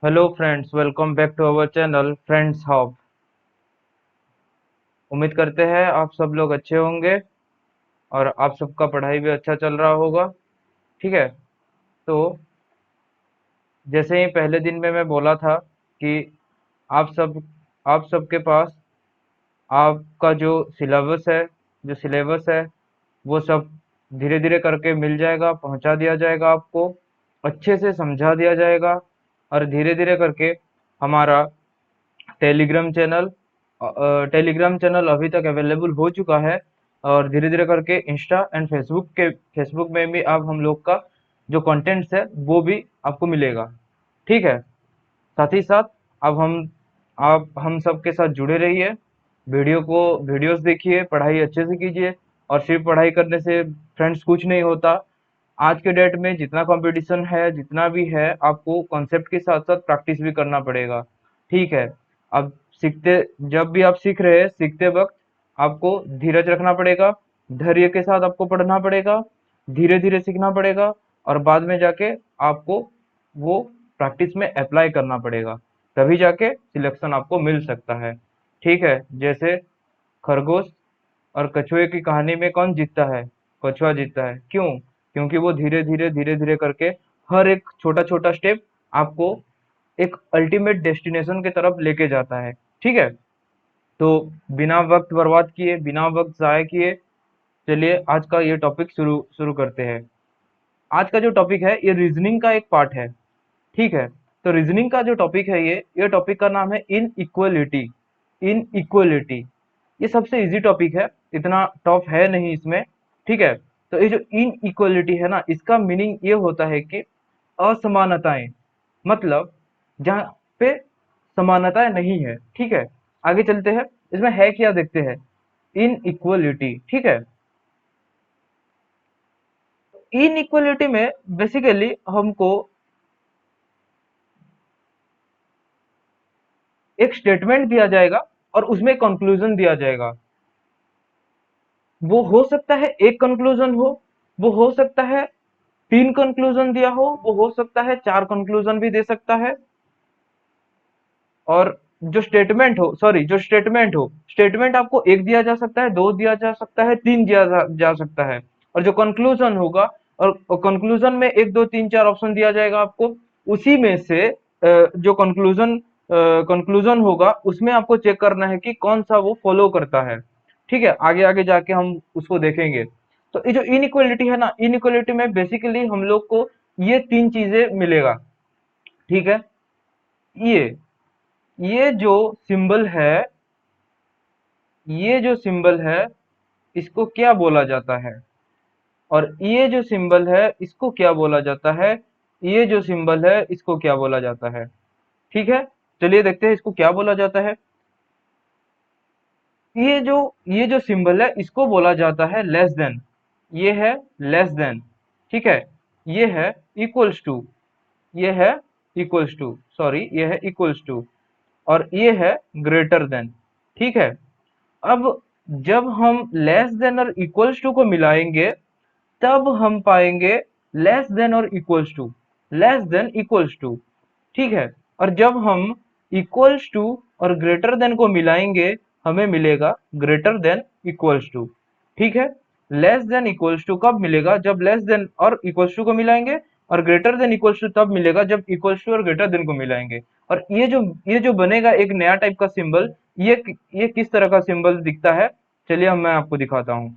Hello friends, welcome back to our channel friends hub. उम्मीद करते हैं आप सब लोग अच्छे होंगे और आप सबका पढ़ाई भी अच्छा चल रहा होगा। ठीक है। तो जैसे ही पहले दिन में मैं बोला था कि आप सब आप सबके पास आपका जो सिलेबस है वो सब धीरे धीरे करके मिल जाएगा, पहुंचा दिया जाएगा, आपको अच्छे से समझा दिया जाएगा। और धीरे धीरे करके हमारा टेलीग्राम चैनल टेलीग्राम चैनल अभी तक अवेलेबल हो चुका है। और धीरे धीरे करके इंस्टा एंड फेसबुक में भी आप हम लोग का जो कंटेंट्स है वो भी आपको मिलेगा। ठीक है। साथ ही साथ अब आप हम सबके साथ जुड़े रहिए। वीडियोस देखिए, पढ़ाई अच्छे से कीजिए। और सिर्फ पढ़ाई करने से फ्रेंड्स कुछ नहीं होता। आज के डेट में जितना कंपटीशन है, जितना भी है, आपको कॉन्सेप्ट के साथ साथ प्रैक्टिस भी करना पड़ेगा। ठीक है। अब सीखते जब भी आप सीख रहे हैं, सीखते वक्त आपको धीरज रखना पड़ेगा, धैर्य के साथ आपको पढ़ना पड़ेगा, धीरे धीरे सीखना पड़ेगा। और बाद में जाके आपको वो प्रैक्टिस में अप्लाई करना पड़ेगा। तभी जाके सिलेक्शन आपको मिल सकता है। ठीक है। जैसे खरगोश और कछुए की कहानी में कौन जीतता है? कछुआ जीतता है। क्यों? क्योंकि वो धीरे धीरे करके हर एक छोटा छोटा स्टेप आपको एक अल्टीमेट डेस्टिनेशन की तरफ लेके जाता है। ठीक है। तो बिना वक्त बर्बाद किए, बिना वक्त जाया किए, चलिए आज का ये टॉपिक शुरू शुरू करते हैं। आज का जो टॉपिक है ये रीजनिंग का एक पार्ट है। ठीक है। तो रीजनिंग का जो टॉपिक है, ये टॉपिक का नाम है इनइक्वलिटी। इनइक्वलिटी ये सबसे इजी टॉपिक है, इतना टफ है नहीं इसमें। ठीक है। तो ये जो इनइक्वलिटी है ना, इसका मीनिंग ये होता है कि असमानताएं, मतलब जहाँ पे समानताएं नहीं है। ठीक है। आगे चलते हैं, इसमें है क्या देखते हैं। इनइक्वलिटी, ठीक है। इनइक्वलिटी में बेसिकली हमको एक स्टेटमेंट दिया जाएगा और उसमें कंक्लूजन दिया जाएगा। वो हो सकता है एक कंक्लूजन वो हो सकता है तीन कंक्लूजन दिया वो हो सकता है चार कंक्लूजन भी दे सकता है। और जो स्टेटमेंट आपको एक दिया जा सकता है, दो दिया जा सकता है, तीन दिया जा सकता है। और जो कंक्लूजन होगा, और कंक्लूजन में एक दो तीन चार ऑप्शन दिया जाएगा आपको। उसी में से जो कंक्लूजन होगा उसमें आपको चेक करना है कि कौन सा वो फॉलो करता है। ठीक है। आगे आगे जाके हम उसको देखेंगे। तो ये जो इनइक्वलिटी है ना, इनइक्वलिटी में बेसिकली हम लोग को ये तीन चीजें मिलेगा। ठीक है। ये ये जो सिंबल है, ये जो सिंबल है, इसको क्या बोला जाता है? और ये जो सिंबल है, इसको क्या बोला जाता है? ये जो सिंबल है, इसको क्या बोला जाता है? ठीक है। चलिए देखते हैं इसको क्या बोला जाता है। ये जो सिंबल है, इसको बोला जाता है लेस देन। ये है लेस देन। ठीक है। ये है इक्वल्स टू। ये है इक्वल्स टू, सॉरी, ये है इक्वल्स टू। और ये है ग्रेटर देन। ठीक है। अब जब हम लेस देन और इक्वल्स टू को मिलाएंगे, तब हम पाएंगे लेस देन और equals to, less than equals to. ठीक है। और जब हम इक्वल्स टू और ग्रेटर देन को मिलाएंगे, हमें मिलेगा ग्रेटर देन इक्वल्स टू। ठीक है। लेस देन इक्वल्स टू कब मिलेगा? जब लेस देन और इक्वल्स टू को मिलाएंगे। और ग्रेटर देन इक्वल्स टू तब मिलेगा जब इक्वल्स टू और ग्रेटर देन को मिलाएंगे। और ये जो बनेगा एक नया टाइप का सिंबल, ये किस तरह का सिंबल दिखता है? चलिए मैं आपको दिखाता हूँ।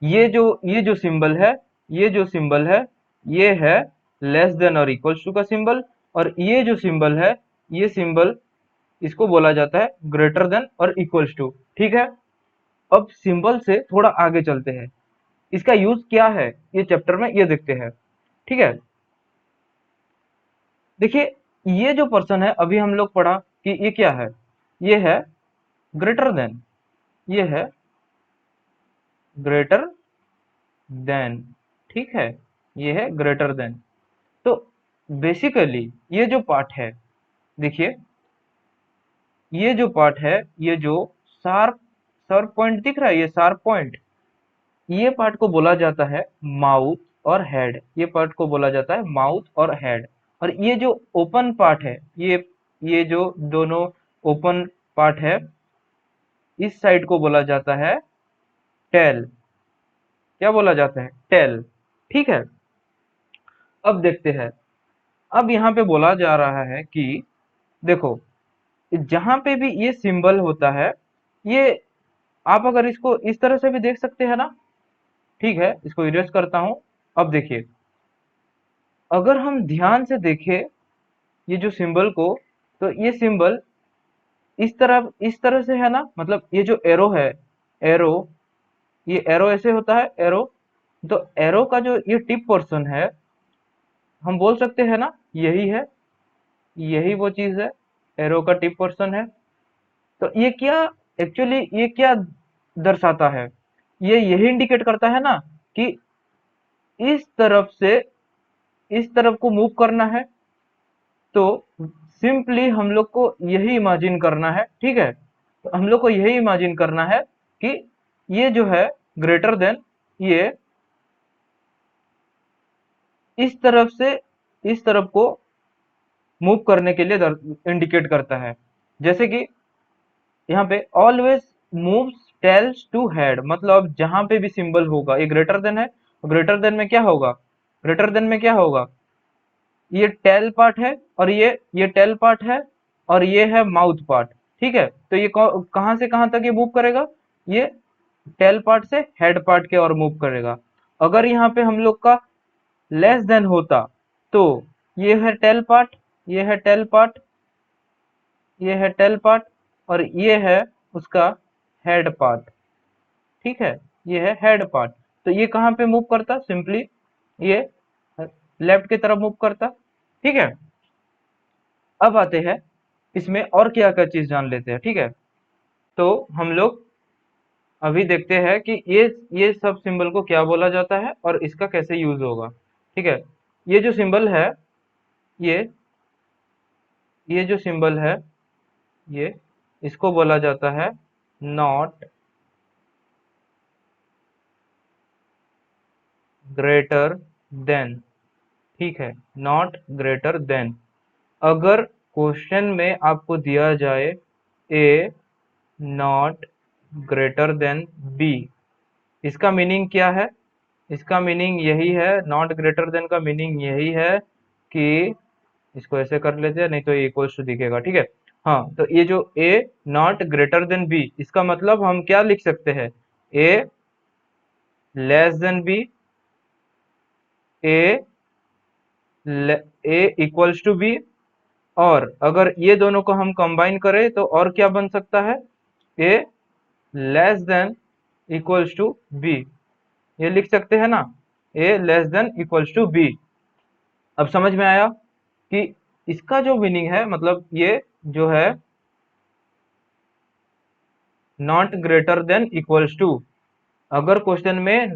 ये जो सिंबल है, ये जो सिंबल है, ये है लेस देन और इक्वल्स टू का सिंबल। और ये जो सिंबल है, ये सिंबल, इसको बोला जाता है ग्रेटर देन और इक्वल्स टू। ठीक है। अब सिंबल से थोड़ा आगे चलते हैं। इसका यूज क्या है ये चैप्टर में ये देखते हैं। ठीक है। देखिए, ये जो पर्सन है, अभी हम लोग पढ़ा कि ये क्या है। ये है ग्रेटर देन। ये है ग्रेटर देन। ठीक है। ये है ग्रेटर देन। तो बेसिकली ये जो पार्ट है, देखिए, ये जो पार्ट है, ये जो शार्प शार्प पॉइंट दिख रहा है, ये शार्प पॉइंट, ये पार्ट को बोला जाता है माउथ और हेड। ये पार्ट को बोला जाता है माउथ और हेड। और ये जो ओपन पार्ट है, ये जो दोनों ओपन पार्ट है, इस साइड को बोला जाता है टेल। क्या बोला जाता है? टेल। ठीक है। अब देखते हैं, अब यहाँ पे बोला जा रहा है कि देखो, जहां पे भी ये सिंबल होता है, ये आप अगर इसको इस तरह से भी देख सकते हैं ना। ठीक है, इसको इरेज करता हूं। अब देखिए, अगर हम ध्यान से देखें ये जो सिंबल को, तो ये सिंबल इस तरह से है ना, मतलब ये जो एरो है, एरो, ये एरो ऐसे होता है, एरो। तो एरो का जो ये टिप पोर्शन है, हम बोल सकते हैं ना, यही है, यही वो चीज है, एरो का टिप पोर्शन है। तो ये क्या, एक्चुअली ये क्या दर्शाता है? ये यही इंडिकेट करता है ना कि इस तरफ से इस तरफ को मूव करना है। तो सिंपली हम लोग को यही इमेजिन करना है। ठीक है, तो हम लोग को यही इमेजिन करना है कि ये जो है ग्रेटर देन, ये इस तरफ से इस तरफ को मूव करने के लिए इंडिकेट करता है। जैसे कि यहाँ पे always moves tails to head, मतलब जहां पे भी सिंबल होगा, ये ग्रेटर देन है, ग्रेटर देन में क्या होगा? ग्रेटर देन में क्या होगा? ये टेल पार्ट है, और ये टेल पार्ट है, और ये है माउथ पार्ट। ठीक है, तो ये कहां से कहां तक ये मूव करेगा? ये टेल पार्ट से हेड पार्ट के और मूव करेगा। अगर यहाँ पे हम लोग का लेस देन होता, तो ये है टेल पार्ट, ये है टेल पार्ट, ये है टेल पार्ट, और ये है उसका हेड पार्ट। ठीक है, ये है हेड पार्ट। तो ये कहाँ पे मूव करता? सिंपली ये लेफ्ट की तरफ मूव करता। ठीक है, अब आते हैं इसमें और क्या क्या चीज जान लेते हैं। ठीक है, तो हम लोग अभी देखते हैं कि ये सब सिंबल को क्या बोला जाता है और इसका कैसे यूज होगा। ठीक है, ये जो सिंबल है, ये ये जो सिंबल है, ये इसको बोला जाता है नॉट ग्रेटर देन। ठीक है, नॉट ग्रेटर देन। अगर क्वेश्चन में आपको दिया जाए ए नॉट ग्रेटर देन बी, इसका मीनिंग क्या है? इसका मीनिंग यही है, नॉट ग्रेटर देन का मीनिंग यही है कि, इसको ऐसे कर लेते हैं, नहीं तो ये इक्वल्स टू दिखेगा। ठीक है, हाँ, तो ये जो A not greater than B, इसका मतलब हम क्या लिख सकते हैं? A less than B, A A equals to B, और अगर ये दोनों को हम कंबाइन करें तो और क्या बन सकता है? A less than equals to B, ये लिख सकते हैं ना, A less than equals to B. अब समझ में आया कि इसका जो मीनिंग है, मतलब ये जो है not greater than equals to, अगर क्वेश्चन में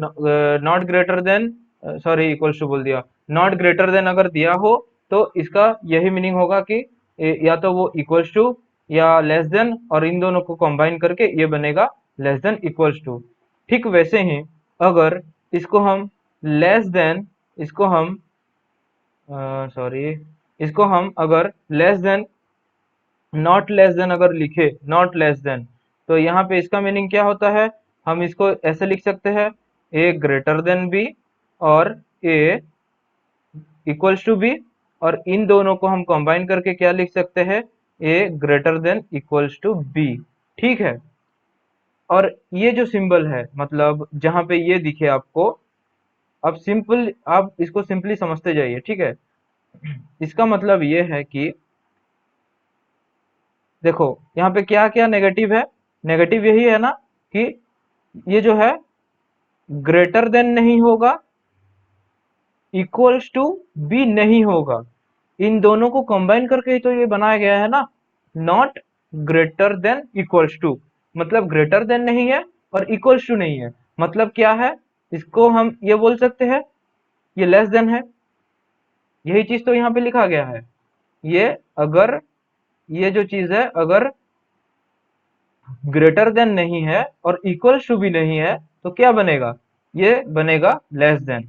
not greater than, sorry equals to बोल दिया, नॉट ग्रेटर देन अगर दिया हो, तो इसका यही मीनिंग होगा कि या तो वो इक्वल्स टू या लेस देन, और इन दोनों को कंबाइन करके ये बनेगा लेस देन इक्वल्स टू। ठीक वैसे ही अगर इसको हम लेस देन, इसको हम सॉरी, इसको हम अगर less than, not less than अगर लिखे, नॉट लेस देन, तो यहाँ पे इसका मीनिंग क्या होता है? हम इसको ऐसे लिख सकते हैं, ए ग्रेटर देन बी और ए इक्वल्स टू बी, और इन दोनों को हम कंबाइन करके क्या लिख सकते हैं? A greater than equals to B. ठीक है, और ये जो सिंबल है, मतलब जहां पे ये दिखे आपको, अब सिंपल आप इसको सिंपली समझते जाइए। ठीक है, इसका मतलब ये है कि देखो, यहाँ पे क्या क्या नेगेटिव है? नेगेटिव यही है ना कि ये जो है ग्रेटर देन नहीं होगा, इक्वल्स टू बी नहीं होगा। इन दोनों को कंबाइन करके ही तो ये बनाया गया है ना, not greater than equals to, मतलब ग्रेटर देन नहीं है और इक्वल्स टू नहीं है। मतलब क्या है? इसको हम ये बोल सकते हैं, ये लेस देन है। यही चीज तो यहाँ पे लिखा गया है। ये अगर ये जो चीज है अगर ग्रेटर देन नहीं है और इक्वल्स टू भी नहीं है, तो क्या बनेगा? ये बनेगा लेस देन।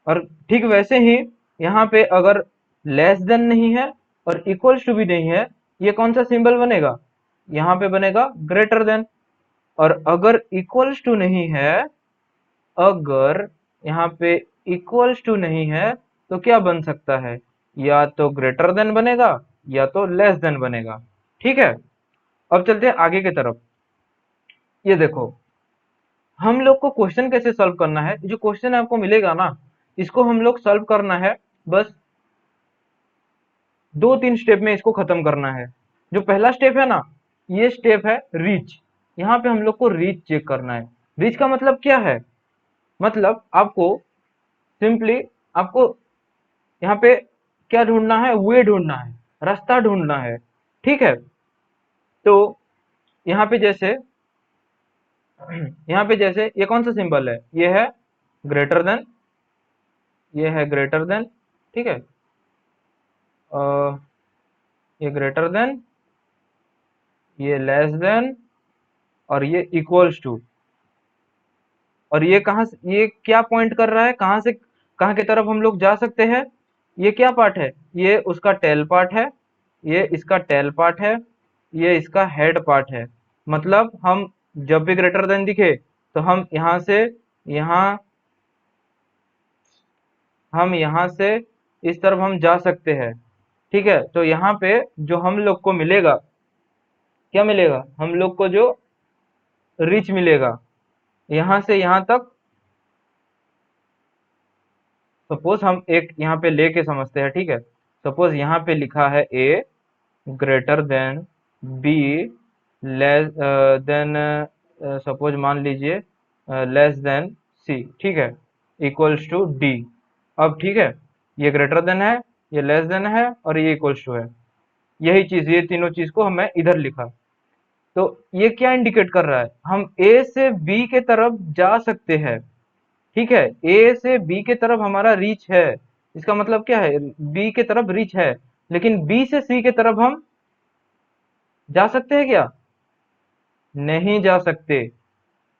और ठीक वैसे ही यहाँ पे अगर लेस देन नहीं है और इक्वल्स टू भी नहीं है, ये कौन सा सिंबल बनेगा? यहाँ पे बनेगा ग्रेटर देन। और अगर इक्वल्स टू नहीं है, अगर यहाँ पे इक्वल्स टू नहीं है, तो क्या बन सकता है? या तो ग्रेटर देन बनेगा या तो लेस देन बनेगा। ठीक है, अब चलते हैं आगे की तरफ। ये देखो, हम लोग को क्वेश्चन कैसे सॉल्व करना है। जो क्वेश्चन आपको मिलेगा ना, इसको हम लोग सॉल्व करना है, बस 2-3 स्टेप में इसको खत्म करना है। जो पहला स्टेप है ना, ये स्टेप है रीच। यहाँ पे हम लोग को रीच चेक करना है। रीच का मतलब क्या है? मतलब आपको सिंपली आपको यहाँ पे क्या ढूंढना है? वे ढूंढना है, रास्ता ढूंढना है। ठीक है, तो यहाँ पे जैसे यहाँ पे जैसे ये कौन सा सिंबल है? ये है ग्रेटर देन, ये है ग्रेटर देन। ठीक है, ये ग्रेटर देन, ये लेस देन, और ये इक्वल्स टू। और ये कहाँ से, ये क्या पॉइंट कर रहा है? कहाँ से कहाँ की तरफ हम लोग जा सकते हैं? ये क्या पार्ट है? ये उसका टेल पार्ट है, ये इसका टेल पार्ट है, ये इसका हेड पार्ट है। मतलब हम जब भी ग्रेटर देन दिखे, तो यहाँ हम यहाँ से इस तरफ हम जा सकते हैं। ठीक है, तो यहाँ पे जो हम लोग को मिलेगा, क्या मिलेगा? हम लोग को जो रिच मिलेगा, यहाँ से यहाँ तक। सपोज हम एक यहाँ पे लेके समझते हैं। ठीक है, सपोज यहाँ पे लिखा है A greater than B, less than, suppose मान लीजिए लेस देन सी। ठीक है, इक्वल्स टू डी। अब ठीक है, ये ग्रेटर देन है, ये लेस देन है, और ये इक्वल्स टू है। यही चीज, ये तीनों चीज को मैं इधर लिखा। तो ये क्या इंडिकेट कर रहा है? हम ए से बी के तरफ जा सकते हैं। ठीक है, ए से बी के तरफ हमारा रीच है। इसका मतलब क्या है? बी के तरफ रीच है, लेकिन बी से सी के तरफ हम जा सकते हैं क्या? नहीं जा सकते।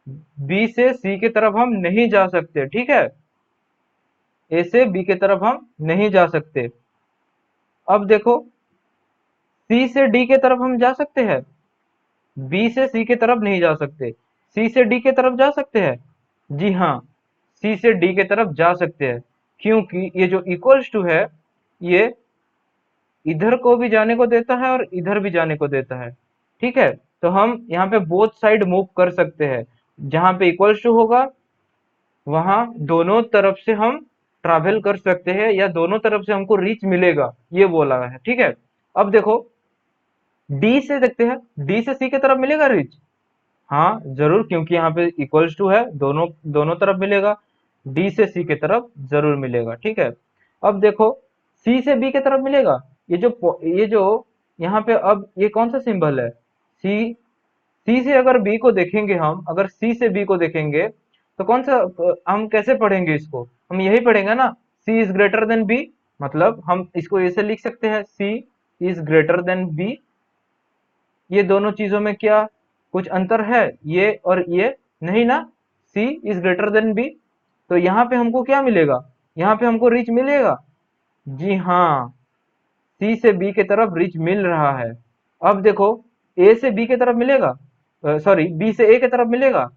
बी से सी की तरफ हम नहीं जा सकते। ठीक है, ए से बी की तरफ हम नहीं जा सकते। अब देखो, सी से डी के तरफ हम जा सकते हैं, बी से सी की तरफ नहीं जा सकते। सी से डी की तरफ जा सकते हैं, जी हाँ, सी से डी की तरफ जा सकते हैं, क्योंकि ये जो इक्वल्स टू है, ये इधर को भी जाने को देता है और इधर भी जाने को देता है। ठीक है, तो हम यहाँ पे बोथ साइड मूव कर सकते हैं। जहां पे इक्वल्स टू होगा, वहां दोनों तरफ से हम ट्रैवल कर सकते हैं, या दोनों तरफ से हमको रीच मिलेगा, ये बोला है। ठीक है, अब देखो, डी से देखते हैं, डी से सी की तरफ मिलेगा रीच? हाँ जरूर, क्योंकि यहाँ पे इक्वल्स टू है, दोनों दोनों तरफ मिलेगा। डी से सी की तरफ जरूर मिलेगा। ठीक है, अब देखो, सी से बी की तरफ मिलेगा? ये जो यहाँ पे, अब ये कौन सा सिंबल है? सी। सी से अगर बी को देखेंगे, हम अगर सी से बी को देखेंगे, तो कौन सा, हम कैसे पढ़ेंगे इसको? हम यही पढ़ेंगे ना, सी इज ग्रेटर देन बी। मतलब हम इसको ऐसे लिख सकते हैं, सी इज ग्रेटर देन बी। ये दोनों चीजों में क्या कुछ अंतर है? ये और ये नहीं ना, सी इज ग्रेटर देन बी। तो यहाँ पे हमको क्या मिलेगा? यहाँ पे हमको रिच मिलेगा, जी हाँ, सी से बी की तरफ रिच मिल रहा है। अब देखो, ए से बी की तरफ मिलेगा, सॉरी, बी से ए की तरफ मिलेगा?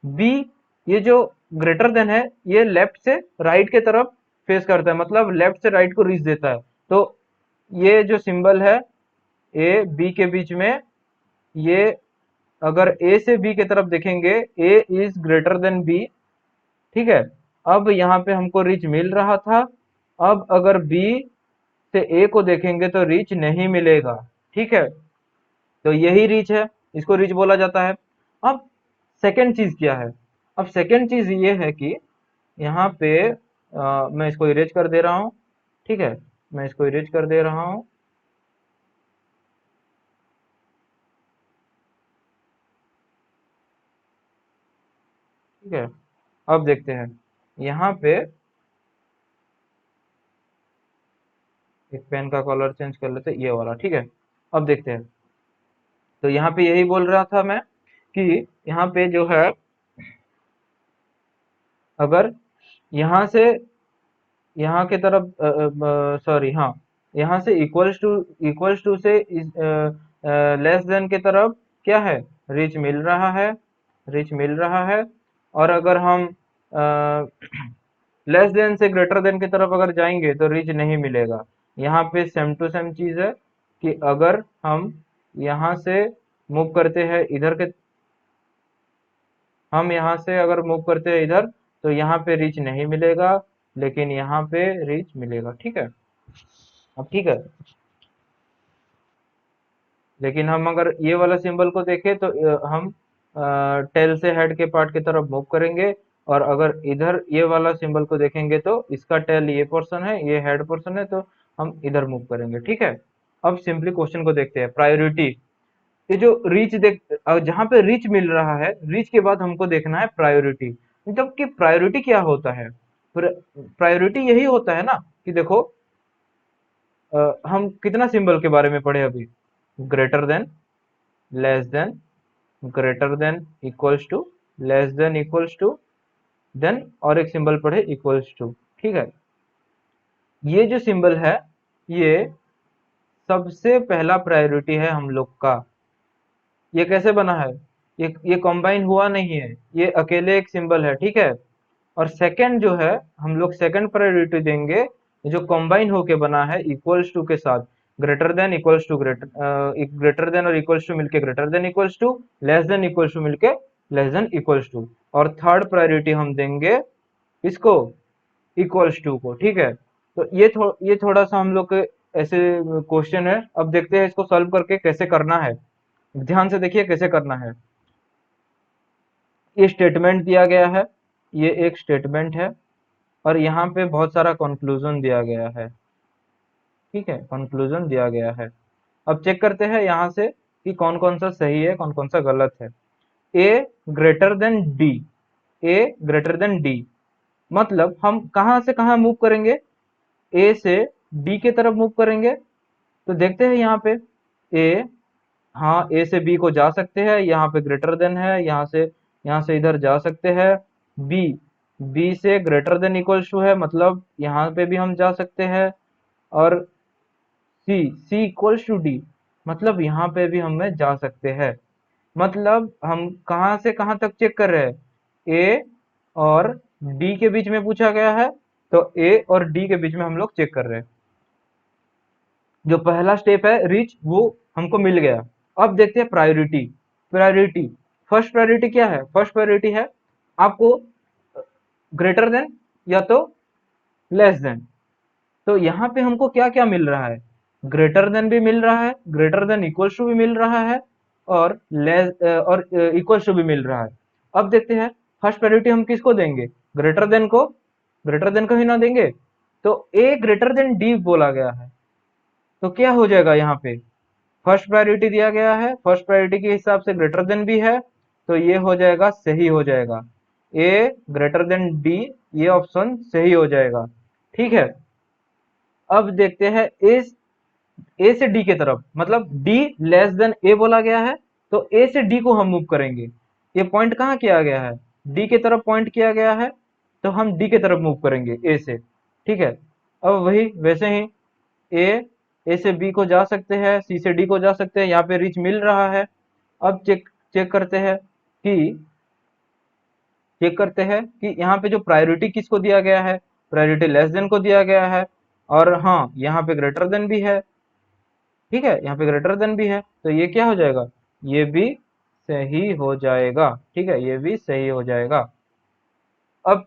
बी, ये जो ग्रेटर देन है, ये लेफ्ट से राइट के तरफ फेस करता है, मतलब लेफ्ट से राइट को रीच देता है। तो ये जो सिंबल है ए बी के बीच में, ये अगर ए से बी की तरफ देखेंगे, ए इज ग्रेटर देन बी। ठीक है, अब यहाँ पे हमको रीच मिल रहा था। अब अगर बी से ए को देखेंगे तो रीच नहीं मिलेगा। ठीक है, तो यही रीच है, इसको रीच बोला जाता है। अब सेकंड चीज क्या है? अब सेकंड चीज ये है कि यहाँ पे मैं इसको इरेज कर दे रहा हूँ। ठीक है, मैं इसको इरेज कर दे रहा हूँ। ठीक है, अब देखते हैं यहाँ पे, एक पेन का कलर चेंज कर लेते हैं, ये वाला। ठीक है, अब देखते हैं। तो यहाँ पे यही बोल रहा था मैं कि यहाँ पे जो है, अगर यहाँ से यहाँ की तरफ, सॉरी, हाँ, यहाँ से इक्वल्स टू से लेस देन की तरफ क्या है, रीच मिल रहा है, रीच मिल रहा है। और अगर हम लेस देन से ग्रेटर देन की तरफ अगर जाएंगे तो रीच नहीं मिलेगा। यहाँ पे सेम टू सेम चीज है कि अगर हम यहाँ से मूव करते हैं इधर के, हम यहाँ से अगर मूव करते हैं इधर, तो यहाँ पे रीच नहीं मिलेगा, लेकिन यहाँ पे रीच मिलेगा। ठीक है, अब ठीक है। लेकिन हम अगर ये वाला सिंबल को देखें तो हम टेल से हेड के पार्ट की तरफ मूव करेंगे। और अगर इधर ये वाला सिंबल को देखेंगे तो इसका टेल ये पोर्शन है, ये हेड पोर्शन है, तो हम इधर मूव करेंगे। ठीक है, अब सिंपली क्वेश्चन को देखते हैं। प्रायोरिटी, ये जो रीच देख, जहां पे रीच मिल रहा है, रीच के बाद हमको देखना है प्रायोरिटी। मतलब कि प्रायोरिटी क्या होता है, प्रायोरिटी यही होता है ना कि देखो, हम कितना सिंबल के बारे में पढ़े अभी, greater than, less than, greater than, equals to, less than, equals to, then और एक सिंबल पढ़े इक्वल्स टू। ठीक है, ये जो सिंबल है ये सबसे पहला प्रायोरिटी है हम लोग का। ये कैसे बना है, ये कॉम्बाइन हुआ नहीं है, ये अकेले एक सिंबल है। ठीक है, और सेकंड जो है, हम लोग सेकंड प्रायोरिटी देंगे जो कॉम्बाइन होके बना है इक्वल्स टू के साथ। Greater than, equals to, greater than और इक्वल्स टू मिलके greater than equals to, less than equals to मिलके लेस देन इक्वल्स टू। और थर्ड प्रायोरिटी हम देंगे इसको, इक्वल्स टू को। ठीक है, तो ये थोड़ा सा हम लोग के ऐसे क्वेश्चन है। अब देखते हैं इसको सॉल्व करके कैसे करना है। ध्यान से देखिए कैसे करना है। ये स्टेटमेंट दिया गया है, ये एक स्टेटमेंट है, और यहाँ पे बहुत सारा कंक्लूजन दिया गया है। ठीक है, कंक्लूजन दिया गया है। अब चेक करते हैं यहाँ से कि कौन कौन सा सही है, कौन कौन सा गलत है। A greater then D, A greater then D, मतलब हम कहाँ से कहाँ मूव करेंगे, ए से डी के तरफ मूव करेंगे। तो देखते हैं यहाँ पे ए, हाँ ए से बी को जा सकते हैं, यहाँ पे ग्रेटर देन है, यहाँ से इधर जा सकते हैं। बी, बी से ग्रेटर देन इक्वल्स टू है, मतलब यहाँ पे भी हम जा सकते हैं। और सी, सी इक्वल्स टू डी, मतलब यहाँ पे भी हमें जा सकते हैं। मतलब हम कहाँ से कहाँ तक चेक कर रहे हैं, ए और डी के बीच में पूछा गया है, तो ए और डी के बीच में हम लोग चेक कर रहे हैं। जो पहला स्टेप है रीच, वो हमको मिल गया। अब देखते हैं प्रायोरिटी। प्रायोरिटी, फर्स्ट प्रायोरिटी क्या है, फर्स्ट प्रायोरिटी है आपको ग्रेटर देन या तो लेस देन। तो यहाँ पे हमको क्या क्या मिल रहा है, ग्रेटर देन भी मिल रहा है, ग्रेटर देन इक्वल्स टू भी मिल रहा है, और लेस और इक्वल्स टू भी मिल रहा है। अब देखते हैं फर्स्ट प्रायोरिटी हम किसको देंगे, ग्रेटर देन को, ग्रेटर देन को ही ना देंगे। तो ए ग्रेटर देन डी बोला गया है, तो क्या हो जाएगा यहाँ पे, फर्स्ट प्रायोरिटी दिया गया है, फर्स्ट प्रायोरिटी के हिसाब से ग्रेटर देन भी है, तो ये हो जाएगा, सही हो जाएगा। ए ग्रेटर देन डी, ये ऑप्शन सही हो जाएगा। ठीक है, अब देखते हैं ए से डी के तरफ, मतलब डी लेस देन ए बोला गया है, तो ए से डी को हम मूव करेंगे। ये पॉइंट कहाँ किया गया है, डी के तरफ पॉइंट किया गया है, तो हम डी के तरफ मूव करेंगे ए से। ठीक है, अब वही वैसे ही ए, ए से बी को जा सकते हैं, सी से डी को जा सकते हैं, यहाँ पे रीच मिल रहा है। अब चेक चेक करते हैं कि चेक करते हैं कि यहाँ पे जो प्रायोरिटी किसको दिया गया है, प्रायोरिटी लेस देन को दिया गया है। और हाँ, यहाँ पे ग्रेटर देन भी है। ठीक है, यहाँ पे ग्रेटर देन भी है, तो ये क्या हो जाएगा, ये भी सही हो जाएगा। ठीक है, ये भी सही हो जाएगा। अब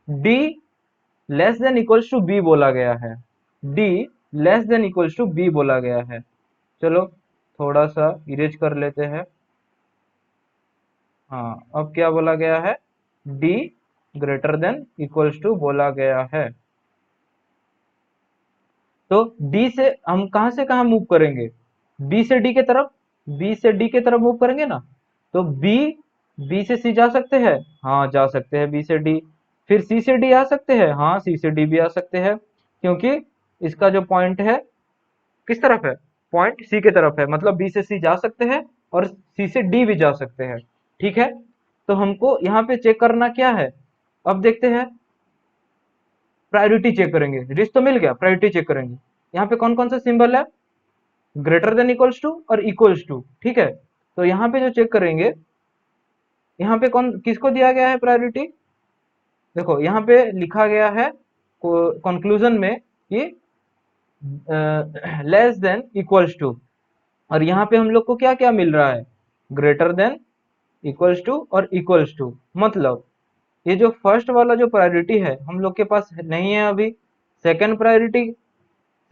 D less than equals to B बोला गया है, D less than equals to B बोला गया है। चलो थोड़ा सा इरेज कर लेते हैं। हाँ, अब क्या बोला गया है, D greater than equals to बोला गया है। तो डी से हम कहां से कहां मूव करेंगे, बी से डी के तरफ, बी से डी के तरफ मूव करेंगे ना। तो बी, बी से सी जा सकते हैं, हाँ जा सकते हैं बी से डी। फिर सी से डी आ सकते हैं, हाँ सी से डी भी आ सकते हैं, क्योंकि इसका जो पॉइंट है किस तरफ है, पॉइंट सी के तरफ है, मतलब बी से सी जा सकते हैं और सी से डी भी जा सकते हैं। ठीक है, तो हमको यहाँ पे चेक करना क्या है, अब देखते हैं। प्रायोरिटी चेक करेंगे, रिच तो मिल गया, प्रायोरिटी चेक करेंगे। यहाँ पे कौन कौन सा सिंबल है, ग्रेटर देन इक्वल्स टू और इक्वल्स टू, ठीक है। तो यहाँ पे जो चेक करेंगे, यहाँ पे कौन किसको दिया गया है प्रायोरिटी, देखो यहाँ पे लिखा गया है कंक्लूजन में कि लेस देन इक्वल्स टू, और यहाँ पे हम लोग को क्या क्या मिल रहा है, ग्रेटर देन इक्वल्स टू और इक्वल्स टू। मतलब ये जो फर्स्ट वाला जो प्रायोरिटी है हम लोग के पास नहीं है अभी, सेकंड प्रायोरिटी,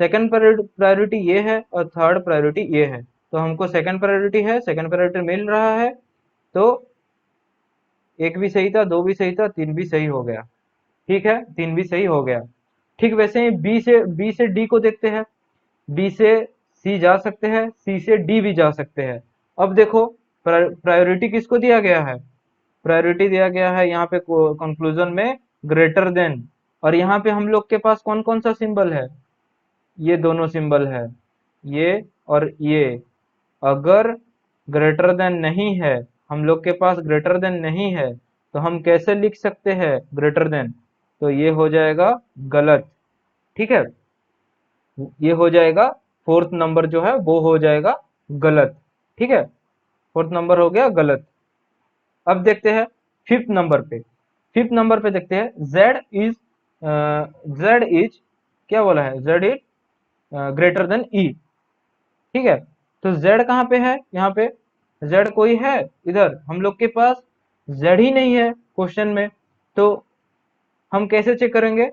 सेकंड प्रायोरिटी ये है और थर्ड प्रायोरिटी ये है। तो हमको सेकंड प्रायोरिटी है, सेकंड प्रायोरिटी मिल रहा है, तो एक भी सही था, दो भी सही था, तीन भी सही हो गया, ठीक है, तीन भी सही हो गया। ठीक वैसे ही बी से डी को देखते हैं, डी से सी जा सकते हैं, सी से डी भी जा सकते हैं। अब देखो प्रायोरिटी किसको दिया गया है, प्रायोरिटी दिया गया है यहाँ पे कंक्लूजन में ग्रेटर देन, और यहाँ पे हम लोग के पास कौन कौन सा सिंबल है, ये दोनों सिंबल है, ये और ये। अगर ग्रेटर देन नहीं है, हम लोग के पास ग्रेटर देन नहीं है, तो हम कैसे लिख सकते हैं ग्रेटर देन, तो ये हो जाएगा गलत, ठीक है, ये हो जाएगा फोर्थ नंबर जो है वो हो जाएगा गलत, ठीक है, फोर्थ नंबर हो गया गलत। अब देखते हैं फिफ्थ नंबर पे, फिफ्थ नंबर पे देखते हैं जेड इज क्या बोला है, जेड इज ग्रेटर देन ई, ठीक है। तो जेड कहाँ पे है, यहाँ पे जेड कोई है, इधर हम लोग के पास जेड ही नहीं है क्वेश्चन में, तो हम कैसे चेक करेंगे,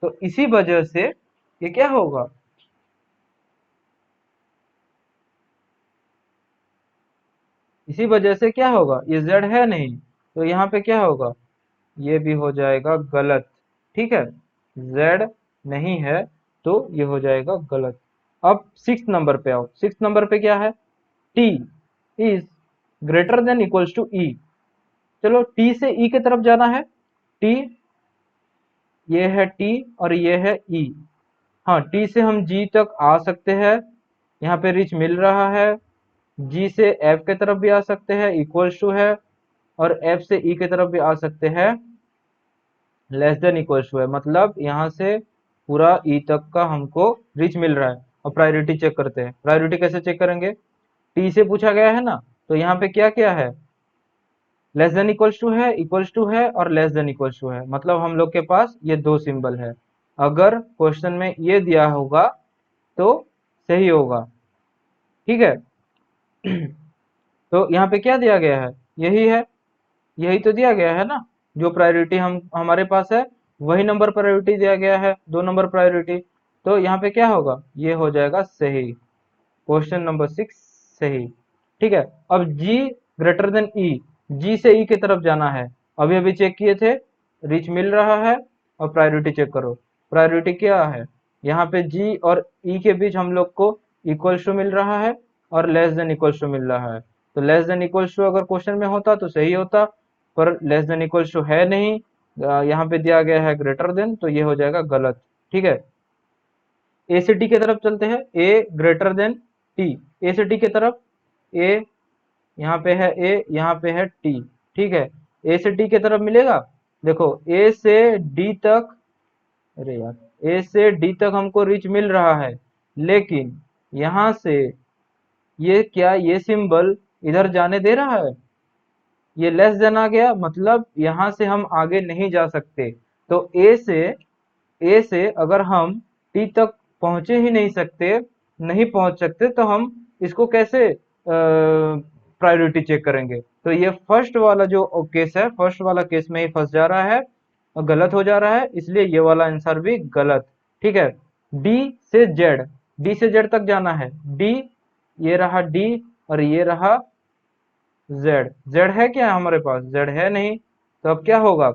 तो इसी वजह से ये क्या होगा, इसी वजह से क्या होगा, ये जेड है नहीं, तो यहाँ पे क्या होगा, ये भी हो जाएगा गलत, ठीक है, जेड नहीं है तो ये हो जाएगा गलत। अब सिक्स नंबर पे आओ, सिक्स नंबर पे क्या है, T is greater than equals to E. चलो टी से ई की तरफ जाना है, टी, ये है टी और ये है ई, हाँ टी से हम जी तक आ सकते हैं, यहाँ पे रिच मिल रहा है, जी से एफ के तरफ भी आ सकते हैं इक्वल्स टू है, और एफ से ई के तरफ भी आ सकते हैं लेस देन इक्वल्स टू है, मतलब यहाँ से पूरा ई तक का हमको रिच मिल रहा है। और प्रायोरिटी चेक करते हैं, प्रायोरिटी कैसे चेक करेंगे, टी से पूछा गया है ना, तो यहाँ पे क्या क्या है, लेस देन इक्वल्स टू है और लेस देन इक्वल्स टू है, मतलब हम लोग के पास ये दो सिंबल है। अगर क्वेश्चन में ये दिया होगा तो सही होगा, ठीक है। तो यहाँ पे क्या दिया गया है, यही है, यही तो दिया गया है ना, जो प्रायोरिटी हम हमारे पास है वही नंबर प्रायोरिटी दिया गया है, दो नंबर प्रायोरिटी, तो यहाँ पे क्या होगा, ये हो जाएगा सही, क्वेश्चन नंबर सिक्स सही, ठीक है। अब जी ग्रेटर देन ई, जी से ई की तरफ जाना है, अभी अभी चेक किए थे, रिच मिल रहा है, और प्रायोरिटी चेक करो, प्रायोरिटी क्या है, यहाँ पे जी और ई के बीच हम लोग को इक्वल्स टू मिल रहा है और लेस देन इक्वल्स टू मिल रहा है, तो लेस देन इक्वल्स टू अगर क्वेश्चन में होता तो सही होता, पर लेस देन इक्वल्स टू है नहीं, यहाँ पे दिया गया है ग्रेटर देन, तो ये हो जाएगा गलत, ठीक है। ए से टी की तरफ चलते हैं, ए ग्रेटर देन टी, ए से टी की तरफ, ए यहाँ पे है, ए यहाँ पे है टी, ठीक है, ए से टी की तरफ मिलेगा, देखो ए से डी तक, अरे यार ए से डी तक हमको रिच मिल रहा है, लेकिन यहाँ से ये क्या, ये सिंबल इधर जाने दे रहा है, ये लेस देन आ गया, मतलब यहाँ से हम आगे नहीं जा सकते, तो ए से अगर हम टी तक पहुंचे ही नहीं सकते, नहीं पहुंच सकते, तो हम इसको कैसे प्रायोरिटी चेक करेंगे, तो ये फर्स्ट वाला जो केस है, फर्स्ट वाला केस में ही फंस जा रहा है और गलत हो जा रहा है, इसलिए ये वाला आंसर भी गलत, ठीक है। डी से जेड, डी से जेड तक जाना है, डी, ये रहा डी और ये रहा जेड, जेड है क्या हमारे पास, जेड है नहीं, तो अब क्या होगा,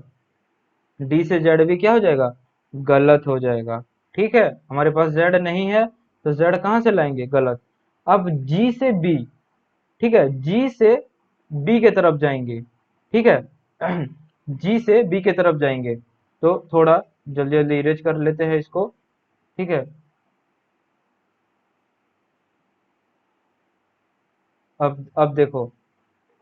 डी से जेड भी क्या हो जाएगा, गलत हो जाएगा, ठीक है, हमारे पास जेड नहीं है तो जेड कहाँ से लाएंगे, गलत। अब जी से बी, ठीक है, जी से बी के तरफ जाएंगे, ठीक है, जी से बी के तरफ जाएंगे, तो थोड़ा जल्दी जल्दी इरेज कर लेते हैं इसको, ठीक है। अब देखो,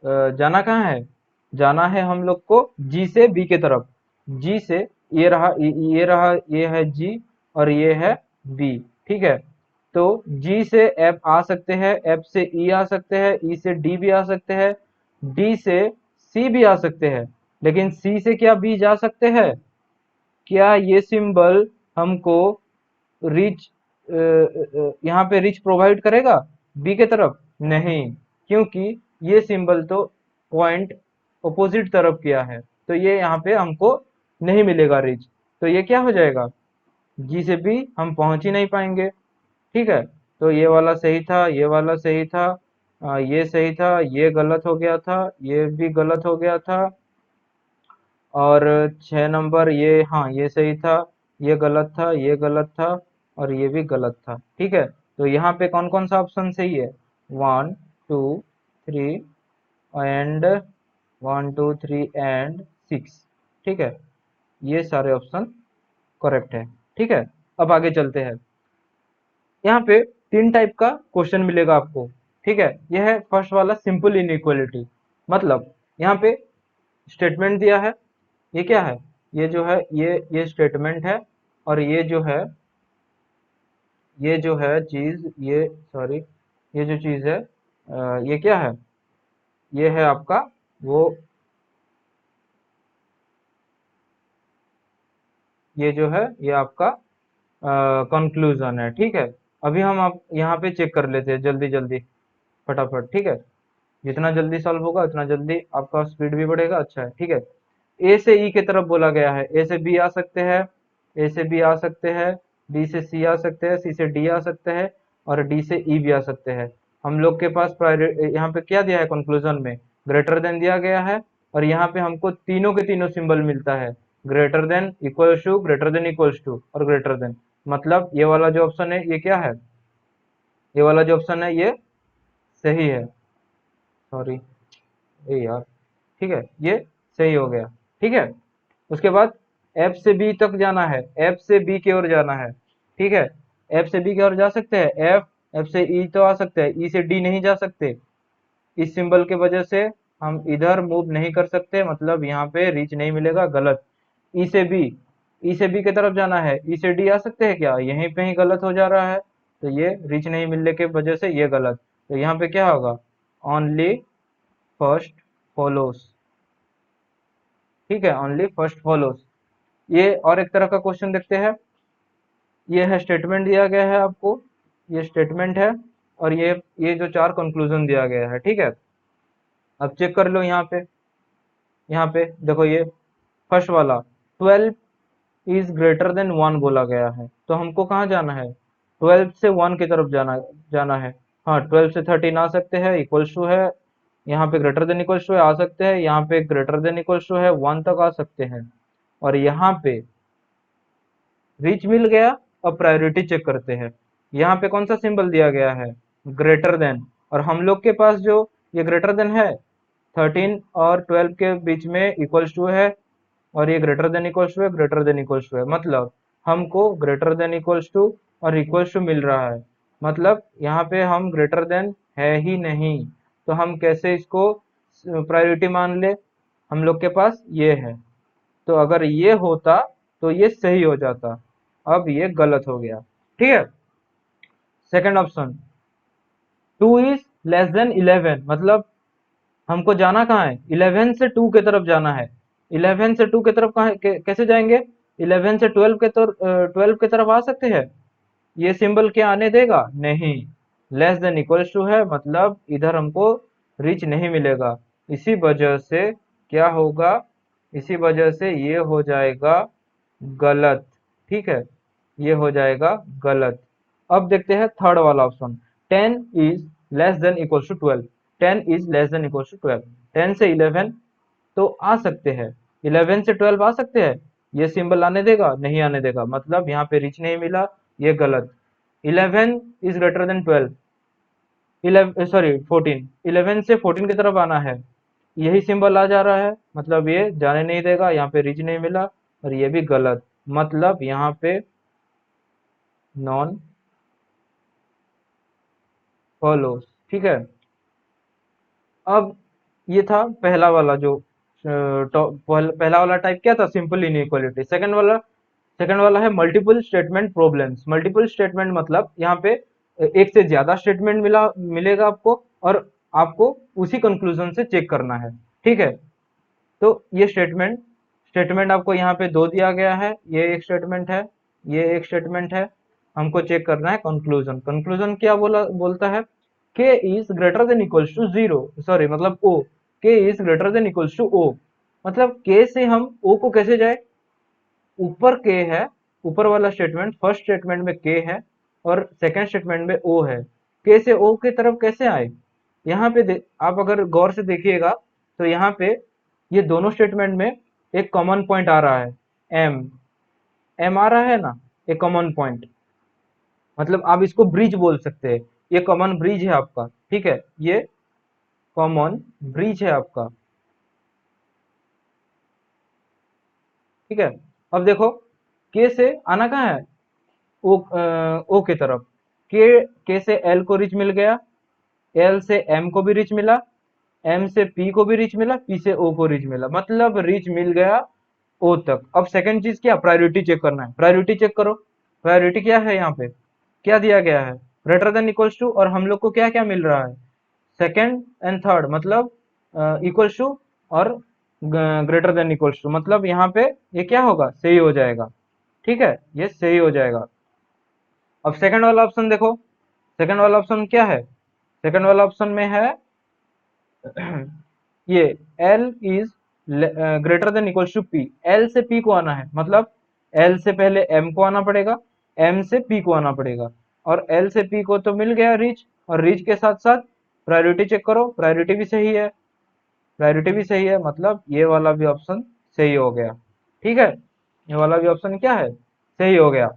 जाना कहाँ है, जाना है हम लोग को जी से बी के तरफ, जी से ये रहा, ये है जी और ये है बी, ठीक है। तो G से F आ सकते हैं, F से E आ सकते हैं, E से D भी आ सकते हैं, D से C भी आ सकते हैं, लेकिन C से क्या B जा सकते हैं? क्या ये सिंबल हमको रिच यहाँ पे रिच प्रोवाइड करेगा बी के तरफ? नहीं, क्योंकि ये सिंबल तो पॉइंट अपोजिट तरफ किया है, तो ये यहाँ पे हमको नहीं मिलेगा रिच। तो ये क्या हो जाएगा, जी से बी हम पहुंच ही नहीं पाएंगे। ठीक है, तो ये वाला सही था, ये वाला सही था, ये सही था, ये गलत हो गया था, ये भी गलत हो गया था, और 6 नंबर ये, हाँ ये सही था, ये गलत था, ये गलत था, और ये भी गलत था। ठीक है, तो यहाँ पे कौन कौन सा ऑप्शन सही है? 1 2 3 एंड 1 2 3 एंड 6। ठीक है, ये सारे ऑप्शन करेक्ट है। ठीक है, अब आगे चलते हैं। यहाँ पे 3 टाइप का क्वेश्चन मिलेगा आपको। ठीक है, यह है फर्स्ट वाला सिंपल इनइक्वालिटी, मतलब यहाँ पे स्टेटमेंट दिया है, ये क्या है, ये जो है ये स्टेटमेंट है, और ये जो है चीज, ये सॉरी, ये जो चीज है ये क्या है, ये है आपका वो, ये जो है ये आपका कंक्लूजन है। ठीक है, अभी हम आप यहाँ पे चेक कर लेते हैं जल्दी जल्दी, फटाफट। ठीक है, जितना जल्दी सॉल्व होगा उतना जल्दी आपका स्पीड भी बढ़ेगा। अच्छा है, ठीक है। ए से ई की तरफ बोला गया है, ए से बी आ सकते हैं, ए से बी आ सकते हैं, बी से सी आ सकते हैं, सी से डी आ सकते हैं, और डी से ई भी आ सकते हैं। हम लोग के पास यहाँ पे क्या दिया है कंक्लूजन में, ग्रेटर देन दिया गया है, और यहाँ पे हमको तीनों के तीनों सिंबल मिलता है, greater than, equals to, greater than equals to, और ग्रेटर देन। मतलब ये वाला जो ऑप्शन है ये क्या है, ये वाला जो ऑप्शन है ये सही है। सॉरी, ए यार, ठीक है, ये सही हो गया। ठीक है, उसके बाद एफ से बी तक जाना है, एफ से बी की ओर जाना है। ठीक है, एफ से बी की ओर जा सकते हैं, एफ, एफ से ई तो आ सकते हैं, ई से डी नहीं जा सकते, इस सिंबल के वजह से हम इधर मूव नहीं कर सकते, मतलब यहाँ पे रीच नहीं मिलेगा, गलत। ई से बी, ई से बी की तरफ जाना है, ई से डी आ सकते हैं क्या, यहीं पे ही गलत हो जा रहा है, तो ये रीच नहीं मिलने के वजह से ये गलत। तो यहाँ पे क्या होगा, ओनली फर्स्ट फॉलोस। ठीक है, ओनली फर्स्ट फॉलोस। ये और एक तरह का क्वेश्चन देखते हैं, ये है स्टेटमेंट दिया गया है आपको, ये स्टेटमेंट है, और ये जो 4 कंक्लूजन दिया गया है। ठीक है, अब चेक कर लो यहाँ पे देखो, ये फर्स्ट वाला 12 इज ग्रेटर देन 1 बोला गया है, तो हमको कहाँ जाना है, 12 से 1 की तरफ जाना जाना है। हाँ, 12 से 13 आ सकते हैं, इक्वल्स टू है, यहाँ पे ग्रेटर देन इक्वल्स टू है आ सकते हैं, यहाँ पे ग्रेटर देन इक्वल्स टू है 1 तक आ सकते हैं, और यहाँ पे रीच मिल गया। अब प्रायोरिटी चेक करते हैं, यहाँ पे कौन सा सिंबल दिया गया है, ग्रेटर देन, और हम लोग के पास जो ये ग्रेटर देन है 13 और 12 के बीच में इक्वल्स टू है, और ये ग्रेटर देन इक्वल्स टू है, ग्रेटर देन इक्वल्स टू है, मतलब हमको ग्रेटर देन इक्वल्स टू और इक्वल्स टू मिल रहा है, मतलब यहाँ पे हम ग्रेटर देन है ही नहीं, तो हम कैसे इसको प्रायोरिटी मान ले, हम लोग के पास ये है, तो अगर ये होता तो ये सही हो जाता, अब ये गलत हो गया। ठीक है, second option, 2 is less then 11, मतलब हमको जाना कहाँ है, 11 से 2 की तरफ जाना है, 11 से 2 की तरफ कहाँ कैसे जाएंगे, 11 से 12 के, तो 12 की तरफ आ सकते हैं, ये सिंबल क्या आने देगा, नहीं, लेस देन इक्वल्स टू है, मतलब इधर हमको रिच नहीं मिलेगा, इसी वजह से क्या होगा, इसी वजह से ये हो जाएगा गलत। ठीक है, ये हो जाएगा गलत। अब देखते हैं थर्ड वाला option, 10 is less than equals to 12, 10 is less than equals to 12, 10 से 11 तो आ सकते हैं, 11 से 12 आ सकते हैं, ये सिंबल आने देगा, नहीं आने देगा, मतलब यहाँ पे रिच नहीं मिला, ये गलत। 11 इज ग्रेटर देन 12, 11 सॉरी 14, 11 से 14 की तरफ आना है, यही सिंबल आ जा रहा है, मतलब ये जाने नहीं देगा, यहाँ पे रिच नहीं मिला, और ये भी गलत, मतलब यहाँ पे नॉन फॉलोस। ठीक है, अब ये था पहला वाला जो पहला वाला टाइप क्या था, सिंपल इनइक्वालिटी। सेकंड वाला है multiple statement problems. Multiple statement मतलब यहाँ पे एक से ज्यादा स्टेटमेंट मिलेगा आपको, और आपको उसी कंक्लूजन से चेक करना है। ठीक है, तो ये स्टेटमेंट स्टेटमेंट आपको यहाँ पे दो दिया गया है, ये एक स्टेटमेंट है, ये एक स्टेटमेंट है। हमको चेक करना है कंक्लूजन। कंक्लूजन क्या बोलता है, k is greater than equals to zero, sorry मतलब o, k is greater than equals to o। मतलब k से हम o को कैसे जाए, ऊपर k है, ऊपर वाला स्टेटमेंट फर्स्ट स्टेटमेंट में k है और सेकंड स्टेटमेंट में o है, k से o की तरफ कैसे आए। यहाँ पे आप अगर गौर से देखिएगा तो यहाँ पे ये दोनों स्टेटमेंट में एक कॉमन पॉइंट आ रहा है, m m आ रहा है ना, एक कॉमन पॉइंट, मतलब आप इसको ब्रिज बोल सकते हैं। ये कॉमन ब्रिज है आपका, ठीक है, ये कॉमन ब्रिज है आपका। ठीक है, अब देखो के से आना कहाँ है, ओ की तरफ। के से एल को रिच मिल गया, एल से एम को भी रिच मिला, एम से पी को भी रिच मिला, पी से ओ को रिच मिला, मतलब रिच मिल गया ओ तक। अब सेकंड चीज क्या, प्रायोरिटी चेक करना है। प्रायोरिटी चेक करो, प्रायोरिटी क्या है, यहाँ पे क्या दिया गया है, ग्रेटर देन इक्वल्स टू, और हम लोग को क्या क्या मिल रहा है, सेकंड एंड थर्ड, मतलब इक्वल्स टू और ग्रेटर देन इक्वल्स टू, मतलब यहाँ पे ये क्या होगा, सही हो जाएगा। ठीक है, ये सही हो जाएगा। अब सेकंड वाला ऑप्शन देखो, सेकंड वाला ऑप्शन क्या है, सेकंड वाला ऑप्शन में है ये L is greater than equals to P। L से P को आना है, मतलब L से पहले M को आना पड़ेगा, M से P को आना पड़ेगा, और L से P को तो मिल गया रिच, और रिच के साथ साथ प्रायोरिटी चेक करो, प्रायोरिटी भी सही है, प्रायोरिटी भी सही है, मतलब ये वाला भी ऑप्शन सही हो गया। ठीक है, ये वाला भी ऑप्शन क्या है, सही हो गया।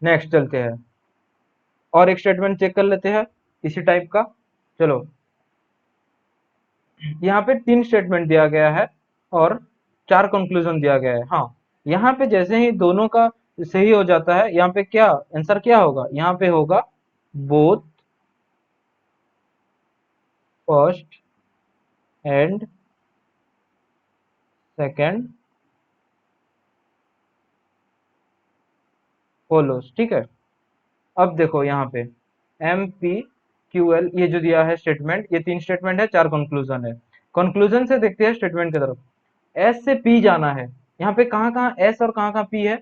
नेक्स्ट चलते हैं, और एक स्टेटमेंट चेक कर लेते हैं इसी टाइप का। चलो, यहाँ पे तीन स्टेटमेंट दिया गया है और चार कंक्लूजन दिया गया है। हाँ, यहाँ पे जैसे ही दोनों का सही हो जाता है, यहाँ पे क्या आंसर क्या होगा, यहाँ पे होगा both first and second follows. ठीक है, अब देखो यहाँ पे एम पी क्यू एल, ये जो दिया है स्टेटमेंट, ये तीन स्टेटमेंट है, चार कंक्लूजन है। कंक्लूजन से देखते हैं स्टेटमेंट की तरफ। एस से पी जाना है, यहाँ पे कहाँ कहाँ एस और कहाँ कहाँ पी है,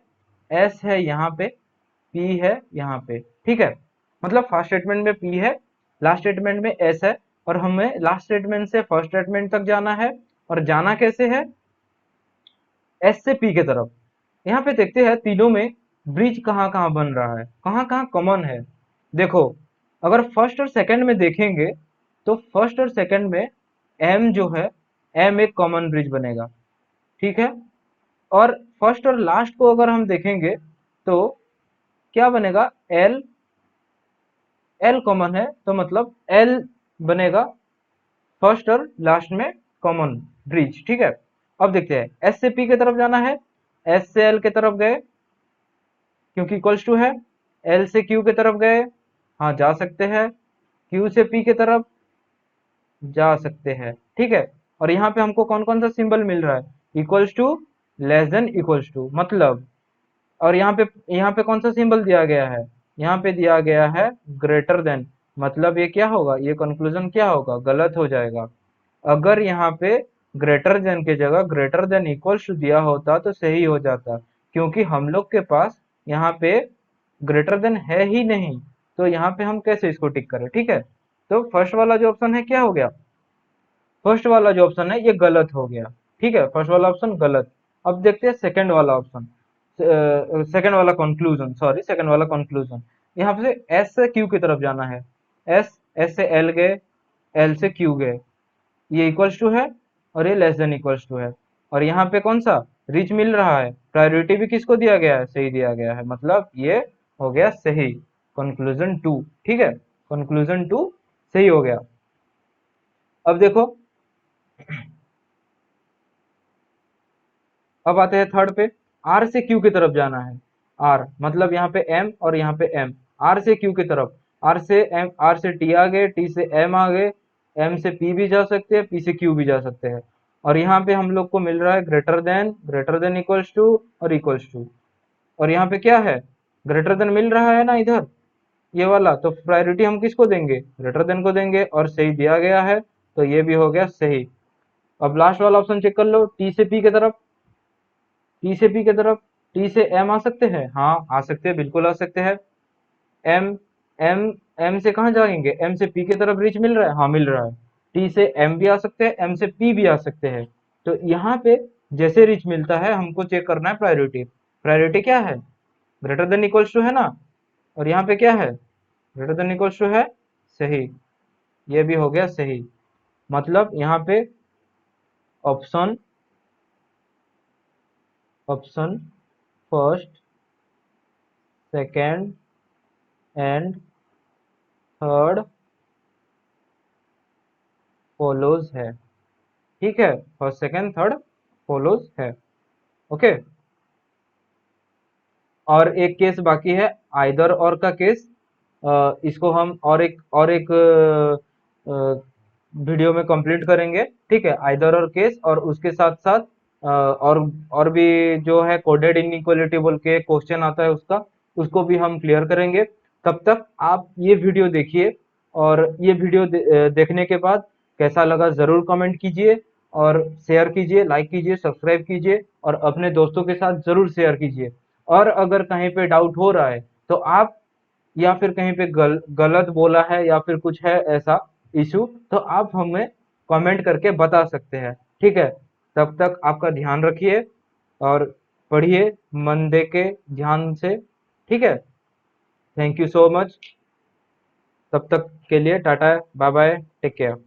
एस है यहाँ पे, पी है यहाँ पे। ठीक है, मतलब फर्स्ट स्टेटमेंट में पी है, लास्ट स्टेटमेंट में एस है, और हमें लास्ट स्टेटमेंट से फर्स्ट स्टेटमेंट तक जाना है। और जाना कैसे है, एस से पी के तरफ। यहाँ पे देखते हैं तीनों में ब्रिज कहाँ कहाँ बन रहा है, कहाँ कहाँ कॉमन है। देखो, अगर फर्स्ट और सेकंड में देखेंगे तो फर्स्ट और सेकंड में एम जो है, एम एक कॉमन ब्रिज बनेगा। ठीक है, और फर्स्ट और लास्ट को अगर हम देखेंगे तो क्या बनेगा, एल, एल कॉमन है तो मतलब एल बनेगा फर्स्ट और लास्ट में कॉमन ब्रिज। ठीक है, अब देखते हैं एस से पी की तरफ जाना है, एस से एल की तरफ गए क्योंकि इक्वल्स टू है, एल से क्यू की तरफ गए, हाँ जा सकते हैं, क्यू से पी की तरफ जा सकते हैं। ठीक है, और यहाँ पे हमको कौन कौन सा सिंबल मिल रहा है, equals to, less than equals to, मतलब, और यहाँ पे कौन सा सिंबल दिया गया है, यहाँ पे दिया गया है ग्रेटर देन, मतलब ये क्या होगा, ये कंक्लूजन क्या होगा, गलत हो जाएगा। अगर यहाँ पे ग्रेटर देन की जगह ग्रेटर देन इक्वल्स टू दिया होता तो सही हो जाता, क्योंकि हम लोग के पास यहाँ पे ग्रेटर देन है ही नहीं, तो यहाँ पे हम कैसे इसको टिक करें। ठीक है, तो फर्स्ट वाला जो ऑप्शन है क्या हो गया, फर्स्ट वाला जो ऑप्शन है ये गलत हो गया। ठीक है, फर्स्ट वाला ऑप्शन गलत। अब देखते हैं सेकंड वाला ऑप्शन, सेकंड वाला कंक्लूजन, सॉरी सेकंड वाला कंक्लूजन। यहाँ पे एस से क्यू की तरफ जाना है, एस, एस से एल गए, एल से क्यू गए, ये इक्वल्स टू है और ये लेस देन इक्वल्स टू है, और यहाँ पे कौन सा रिच मिल रहा है, प्रायोरिटी भी किसको दिया गया है, सही दिया गया है, मतलब ये हो गया सही, कंक्लूजन टू। ठीक है, कंक्लूजन टू सही हो गया। अब देखो, अब आते हैं थर्ड पे, आर से क्यू की तरफ जाना है, आर मतलब यहाँ पे एम और यहाँ पे एम, आर से क्यू की तरफ, आर से एम, आर से टी आ गए, टी से एम आ गए, एम से पी भी जा सकते हैं, पी से क्यू भी जा सकते हैं, और यहाँ पे हम लोग को मिल रहा है ग्रेटर देन इक्वल्स टू और इक्वल्स टू। और यहाँ पे क्या है, ग्रेटर देन मिल रहा है ना इधर, ये वाला, तो प्रायोरिटी हम किसको देंगे, ग्रेटर देन को देंगे, और सही दिया गया है, तो ये भी हो गया सही। अब लास्ट वाला ऑप्शन चेक कर लो, टी से पी की तरफ, टी से पी की तरफ, टी से एम आ सकते हैं, हाँ आ सकते हैं, बिल्कुल आ सकते हैं। एम एम एम से कहाँ जाएंगे, एम से पी की तरफ रीच मिल रहा है, हाँ मिल रहा है। टी से एम भी आ सकते हैं, एम से पी भी आ सकते हैं। तो यहाँ पे जैसे रीच मिलता है हमको चेक करना है प्रायोरिटी। प्रायोरिटी क्या है, ग्रेटर देन इक्वल्स टू है ना, और यहाँ पे क्या है, ग्रेटर देन इक्वल्स टू है, सही। ये भी हो गया सही। मतलब यहाँ पे option option first, second and third follows है। ठीक है, फर्स्ट सेकंड थर्ड फॉलोज है। ओके। और एक केस बाकी है, आइदर और का केस। इसको हम और एक वीडियो में कंप्लीट करेंगे। ठीक है, आइदर और केस, और उसके साथ साथ और भी जो है कोडेड इनइक्वालिटी बोल के क्वेश्चन आता है उसका, उसको भी हम क्लियर करेंगे। तब तक आप ये वीडियो देखिए, और ये वीडियो देखने के बाद कैसा लगा जरूर कमेंट कीजिए, और शेयर कीजिए, लाइक कीजिए, सब्सक्राइब कीजिए, और अपने दोस्तों के साथ जरूर शेयर कीजिए। और अगर कहीं पे डाउट हो रहा है तो आप, या फिर कहीं पे गलत बोला है या फिर कुछ है ऐसा इशू, तो आप हमें कमेंट करके बता सकते हैं। ठीक है, तब तक आपका ध्यान रखिए और पढ़िए मन दे के, ध्यान से। ठीक है, थैंक यू सो मच। तब तक के लिए tata, bye bye, take care.